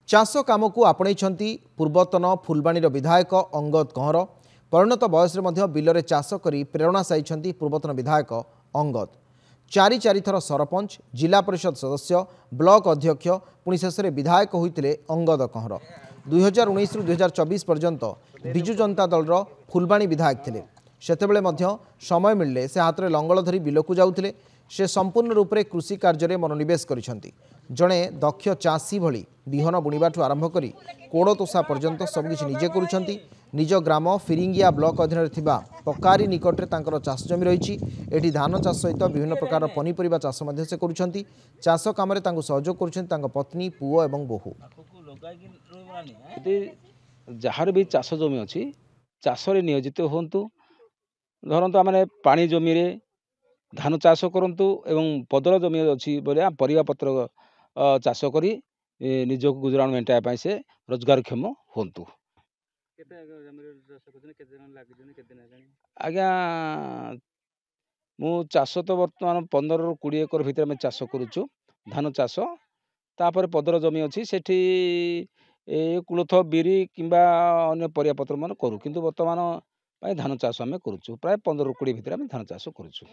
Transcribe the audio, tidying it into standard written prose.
चाष काम को आपणई पूर्वतन फुलबाणी विधायक अंगद कंवर परिणत बयस बिलरे चाष कर प्रेरणा साई पूर्वतन विधायक अंगद चारि थर सरपंच जिला परिषद सदस्य ब्लॉक अध्यक्ष पुणी शेष में विधायक होते अंगद कंवर 2019 रु 2024 पर्यंत विजु जनता दल फुलबाणी विधायक थे सेतेबेले समय मिलले से हाथ में लंगल धरी बिलकू जाऊे से संपूर्ण रूप से कृषि कार्य मनोनिवेश करिसेंती जड़े दक्ष चाषी भली बिहन बुणवाठू आरंभ कर कोड़ तोषा पर्यंत सबकि निजे करुँच निज ग्राम फिरिंगिया ब्लॉक अधीन थिबा पकारी निकट में चाष जमी रही एटी धान चाष सहित विभिन्न प्रकार पनीपरिया चाष से करुँच चाष काम सहयोग कर पत्नी पुओ एवं बोहू जार भी चाष जमी अच्छी चाष नियोजित हूँ धरतु आम पानी जमी धान चाष करूँ एवं पदल जमी अच्छी बोले परिया पत्र चाष करी निज गुजराण मेटाइवाई से रोजगारक्षम हूँ। आज्ञा मु चाष तो बर्तमान 15 ରୁ 20 एकर भितर आम चाष करुचु धान चाष तापर पदर जमी अच्छी सेठी कुलथ बिरी किंबा अन्य परिया पत्र मान करूँ किंतु वर्तमान धान चाष आम करुचु प्राय 15 ରୁ 20 भितर आम धान चाष करुचु।